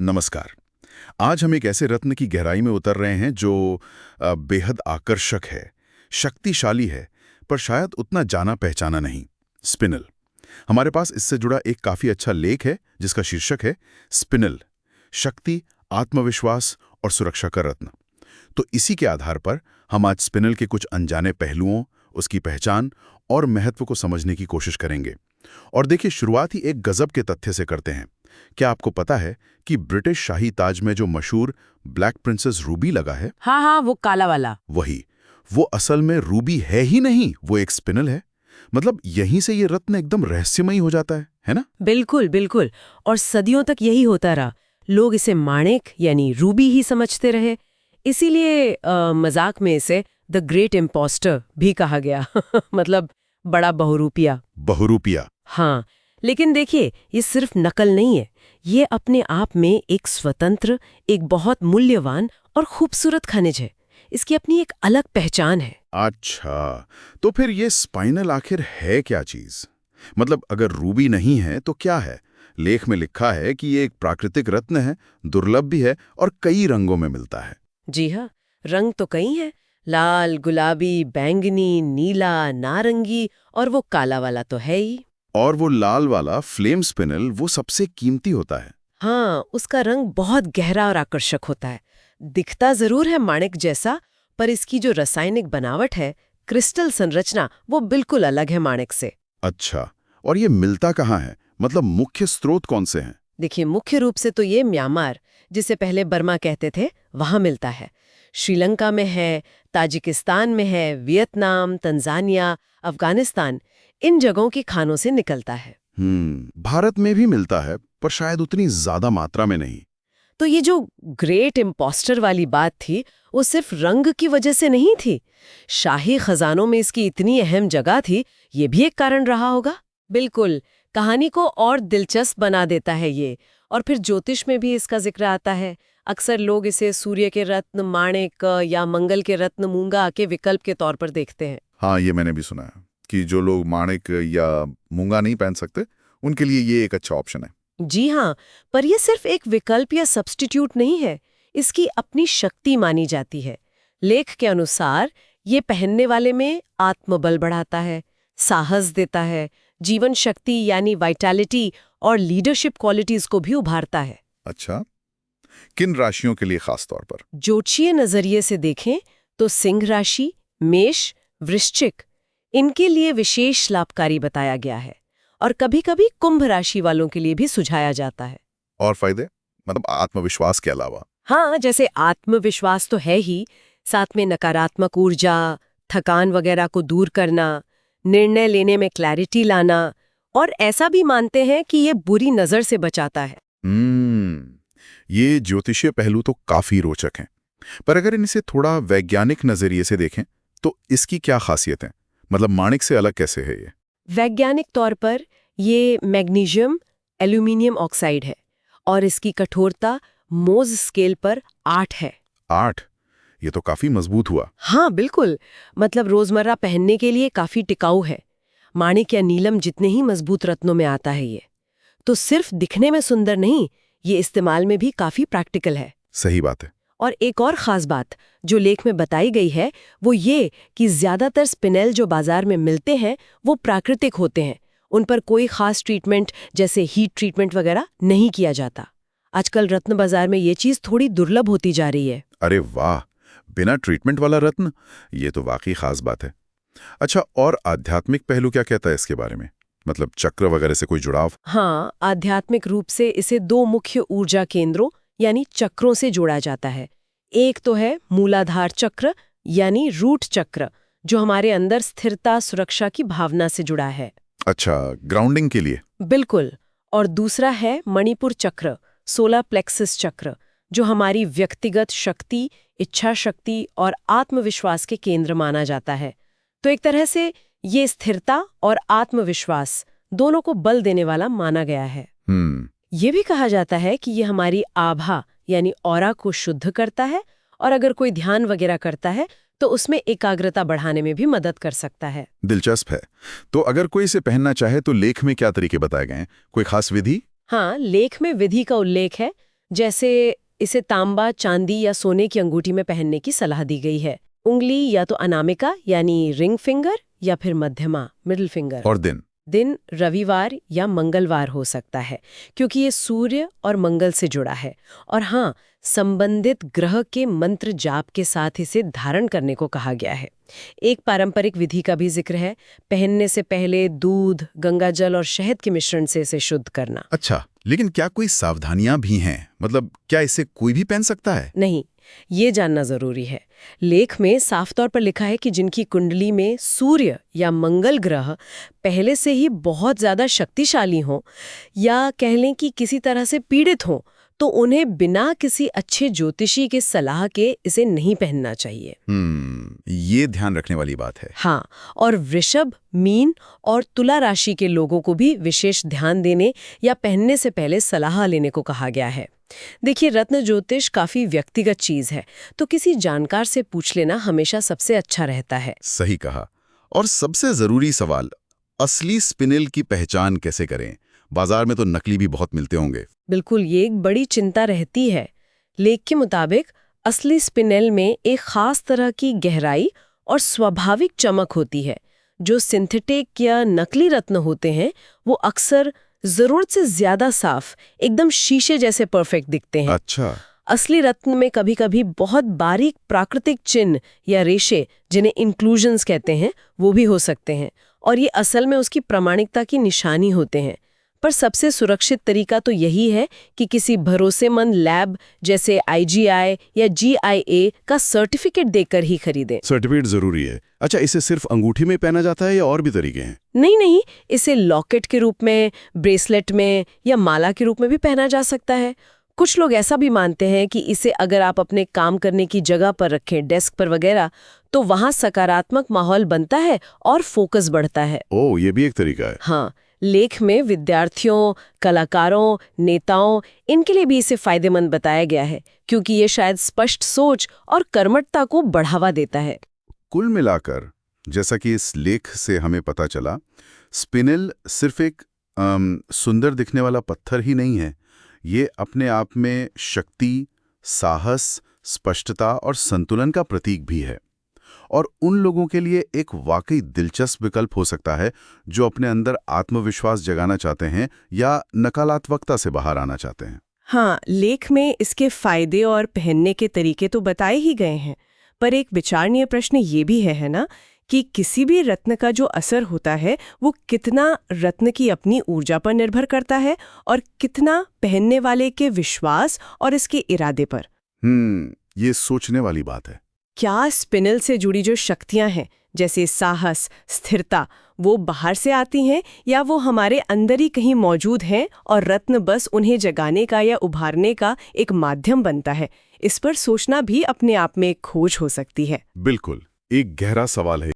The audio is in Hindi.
नमस्कार। आज हम एक ऐसे रत्न की गहराई में उतर रहे हैं जो बेहद आकर्षक है, शक्तिशाली है, पर शायद उतना जाना पहचाना नहीं। स्पिनल। हमारे पास इससे जुड़ा एक काफी अच्छा लेख है जिसका शीर्षक है स्पिनल, शक्ति, आत्मविश्वास और सुरक्षा का रत्न। तो इसी के आधार पर हम आज स्पिनल के कुछ अनजाने पहलुओं, उसकी पहचान और महत्व को समझने की कोशिश करेंगे। और देखिए, शुरुआत ही एक गजब के तथ्य से करते हैं। क्या आपको पता है कि ब्रिटिश शाही ताज में जो मशहूर ब्लैक प्रिंसेस रूबी लगा है, हाँ हाँ, वो काला वाला। वही, वो असल में रूबी है ही नहीं, वो एक स्पिनल है। मतलब यहीं से ये रत्न एकदम रहस्यमयी हो जाता है ना? बिल्कुल बिल्कुल। और सदियों तक यही होता रहा। लोग इसे माणिक यानी रूबी ही समझते रहे। इसीलिए मजाक में इसे द ग्रेट इम्पोस्टर भी कहा गया। मतलब बड़ा बहुरूपिया। बहुरूपिया। हाँ, लेकिन देखिए, ये सिर्फ नकल नहीं है। ये अपने आप में एक स्वतंत्र, एक बहुत मूल्यवान और खूबसूरत खनिज है। इसकी अपनी एक अलग पहचान है। अच्छा, तो फिर ये स्पाइनल आखिर है क्या चीज? मतलब अगर रूबी नहीं है तो क्या है? लेख में लिखा है कि ये एक प्राकृतिक रत्न है, दुर्लभ भी है और कई रंगों में मिलता है। जी हाँ, रंग तो कई हैं। लाल, गुलाबी, बैंगनी, नीला, नारंगी और वो काला वाला तो है ही। और वो लाल वाला फ्लेम स्पिनल वो सबसे कीमती होता है। हाँ, उसका रंग बहुत गहरा और आकर्षक होता है। दिखता जरूर है माणिक जैसा, पर इसकी जो रासायनिक बनावट है, क्रिस्टल संरचना, वो बिल्कुल अलग है माणिक से। अच्छा, और ये मिलता कहाँ है? मतलब मुख्य स्रोत कौन से हैं? देखिए, मुख्य रूप से तो ये म्यांमार, जिसे पहले बर्मा कहते थे, वहां मिलता है। श्रीलंका में है, ताजिकिस्तान में है, वियतनाम, तंजानिया, अफगानिस्तान, इन जगहों की खानों से निकलता है। भारत में भी मिलता है, पर शायद उतनी ज्यादा मात्रा में नहीं। तो ये जो ग्रेट इम्पोस्टर वाली बात थी, वो सिर्फ रंग की वजह से नहीं थी। शाही खजानों में इसकी इतनी अहम जगह थी, ये भी एक कारण रहा होगा। बिल्कुल, कहानी को और दिलचस्प बना देता है ये। और फिर ज्योतिष में भी इसका जिक्र आता है। अक्सर लोग इसे सूर्य के रत्न माणिक या मंगल के रत्न मूंगा के विकल्प के तौर पर देखते हैं। हाँ, ये मैंने भी सुना है कि जो लोग माणिक या मूंगा नहीं पहन सकते, उनके लिए ये एक अच्छा ऑप्शन है। जी हाँ, पर यह सिर्फ एक विकल्प या सब्स्टिट्यूट नहीं है। इसकी अपनी शक्ति मानी जाती है। लेख के अनुसार ये पहनने वाले में आत्मबल बढ़ाता है, साहस देता है, जीवन शक्ति यानी वाइटैलिटी और लीडरशिप क्वालिटीज को भी उभारता है। अच्छा, किन राशियों के लिए खास तौर पर? ज्योतिषीय नजरिए से देखें तो सिंह राशि, मेष, वृश्चिक, इनके लिए विशेष लाभकारी बताया गया है। और कभी-कभी कुंभ राशि वालों के लिए भी सुझाया जाता है। और फायदे? मतलब आत्मविश्वास के अलावा? हाँ, जैसे आत्मविश्वास तो है ही, साथ में नकारात्मक ऊर्जा, थकान वगैरह को दूर करना, निर्णय लेने में क्लैरिटी लाना, और ऐसा भी मानते हैं कि ये बुरी नजर से बचाता है। ये ज्योतिषीय पहलू तो काफी रोचक हैं। पर अगर इनसे थोड़ा वैज्ञानिक नजरिए से देखें तो इसकी क्या खासियत है? मतलब माणिक से अलग कैसे है ये? वैज्ञानिक तौर पर ये मैग्नीशियम एल्यूमिनियम ऑक्साइड है और इसकी कठोरता मोज स्केल पर 8 है। 8? ये तो काफी मजबूत हुआ। हाँ बिल्कुल, मतलब रोजमर्रा पहनने के लिए काफी टिकाऊ है। माणिक या नीलम जितने ही मजबूत रत्नों में आता है ये। तो सिर्फ दिखने में सुंदर नहीं, ये इस्तेमाल में भी काफी प्रैक्टिकल है। सही बात है। और एक और खास बात जो लेख में बताई गई है वो ये कि ज्यादातर स्पिनल जो बाजार में मिलते हैं वो प्राकृतिक होते हैं। उन पर कोई खास ट्रीटमेंट जैसे हीट ट्रीटमेंट वगैरह नहीं किया जाता। आजकल रत्न बाजार में ये चीज थोड़ी दुर्लभ होती जा रही है। अरे वाह, बिना ट्रीटमेंट वाला रत्न, ये तो वाकई खास बात है। अच्छा, और आध्यात्मिक पहलू क्या कहता है इसके बारे में? मतलब चक्र वगैरह से कोई जुड़ाव? हाँ, आध्यात्मिक रूप से इसे 2 मुख्य ऊर्जा केंद्रों यानी चक्रों से जोड़ा जाता है। एक तो है मूलाधार चक्र यानी रूट चक्र, जो हमारे अंदर स्थिरता, सुरक्षा की भावना से जुड़ा है। अच्छा, ग्राउंडिंग के लिए? बिल्कुल। और दूसरा है मणिपुर चक्र, सोलर प्लेक्सस चक्र, जो हमारी व्यक्तिगत शक्ति, इच्छा शक्ति और आत्मविश्वास के केंद्र माना जाता है। तो एक तरह से ये स्थिरता और आत्मविश्वास दोनों को बल देने वाला माना गया है। ये भी कहा जाता है कि ये हमारी आभा यानी ऑरा को शुद्ध करता है, और अगर कोई ध्यान वगैरह करता है तो उसमें एकाग्रता बढ़ाने में भी मदद कर सकता है। दिलचस्प है। तो अगर कोई इसे पहनना चाहे तो लेख में क्या तरीके बताए गए हैं? कोई खास विधि? हाँ, लेख में विधि का उल्लेख है। जैसे इसे तांबा, चांदी या सोने की अंगूठी में पहनने की सलाह दी गई है। उंगली या तो अनामिका यानी रिंग फिंगर या फिर मध्यमा मिडिल फिंगर। और दिन रविवार या मंगलवार हो सकता है, क्योंकि ये सूर्य और मंगल से जुड़ा है। और हाँ, संबंधित ग्रह के मंत्र जाप के साथ इसे धारण करने को कहा गया है। एक पारंपरिक विधि का भी जिक्र है, पहनने से पहले दूध, गंगाजल और शहद के मिश्रण से इसे शुद्ध करना। अच्छा, लेकिन क्या कोई सावधानियां भी हैं? मतलब क्या इसे कोई भी पहन सकता है? नहीं, ये जानना जरूरी है। लेख में साफ तौर पर लिखा है कि जिनकी कुंडली में सूर्य या मंगल ग्रह पहले से ही बहुत ज्यादा शक्तिशाली हों या कह लें कि किसी तरह से पीड़ित हों, तो उन्हें बिना किसी अच्छे ज्योतिषी के सलाह के इसे नहीं पहनना चाहिए। ये ध्यान रखने वाली बात है। हाँ, और वृषभ, मीन और तुला राशि के लोगों को भी विशेष ध्यान देने या पहनने से पहले सलाह लेने को कहा गया है। देखिए, रत्न ज्योतिष काफी व्यक्तिगत चीज है, तो किसी जानकार से पूछ लेना हमेशा सबसे अच्छा रहता है। सही कहा। और सबसे जरूरी सवाल, असली स्पिनिल की पहचान कैसे करें? बाजार में तो नकली भी बहुत मिलते होंगे। बिल्कुल, ये एक बड़ी चिंता रहती है। लेख के मुताबिक असली स्पिनेल में एक खास तरह की गहराई और स्वाभाविक चमक होती है। जो सिंथेटिक या नकली रत्न होते हैं वो अक्सर जरूरत से ज्यादा साफ, एकदम शीशे जैसे परफेक्ट दिखते हैं। अच्छा। असली रत्न में कभी-कभी बहुत बारीक प्राकृतिक चिन्ह या रेशे, जिन्हें इंक्लूजन्स कहते हैं, वो भी हो सकते हैं, और ये असल में उसकी प्रामाणिकता की निशानी होते हैं। पर सबसे सुरक्षित तरीका तो यही है कि किसी भरोसेमंद लैब जैसे IGI या GIA का सर्टिफिकेट देकर ही खरीदें। सर्टिफिकेट जरूरी है। अच्छा, इसे सिर्फ अंगूठी में पहना जाता है या और भी तरीके हैं? नहीं, इसे लॉकेट के रूप में, ब्रेसलेट में या माला के रूप में भी पहना जा सकता है। कुछ लोग ऐसा भी मानते हैं कि इसे अगर आप अपने काम करने की जगह पर रखें, डेस्क पर वगैरह, तो वहां सकारात्मक माहौल बनता है और फोकस बढ़ता है। ओह, ये भी एक तरीका है। हाँ, लेख में विद्यार्थियों, कलाकारों, नेताओं, इनके लिए भी इसे फायदेमंद बताया गया है, क्योंकि ये शायद स्पष्ट सोच और कर्मठता को बढ़ावा देता है। कुल मिलाकर, जैसा कि इस लेख से हमें पता चला, स्पिनिल सिर्फ एक सुंदर दिखने वाला पत्थर ही नहीं है। ये अपने आप में शक्ति, साहस, स्पष्टता और संतुलन का प्रतीक भी है, और उन लोगों के लिए एक वाकई दिलचस्प विकल्प हो सकता है जो अपने अंदर आत्मविश्वास जगाना चाहते हैं या नकारात्मकता से बाहर आना चाहते हैं। हाँ, लेख में इसके फायदे और पहनने के तरीके तो बताए ही गए हैं, पर एक विचारणीय प्रश्न ये भी है ना, कि किसी भी रत्न का जो असर होता है वो कितना रत्न की अपनी ऊर्जा पर निर्भर करता है और कितना पहनने वाले के विश्वास और इसके इरादे पर। ये सोचने वाली बात है। क्या स्पिनल से जुड़ी जो शक्तियां हैं, जैसे साहस, स्थिरता, वो बाहर से आती हैं या वो हमारे अंदर ही कहीं मौजूद हैं और रत्न बस उन्हें जगाने का या उभारने का एक माध्यम बनता है? इस पर सोचना भी अपने आप में एक खोज हो सकती है। बिल्कुल, एक गहरा सवाल है।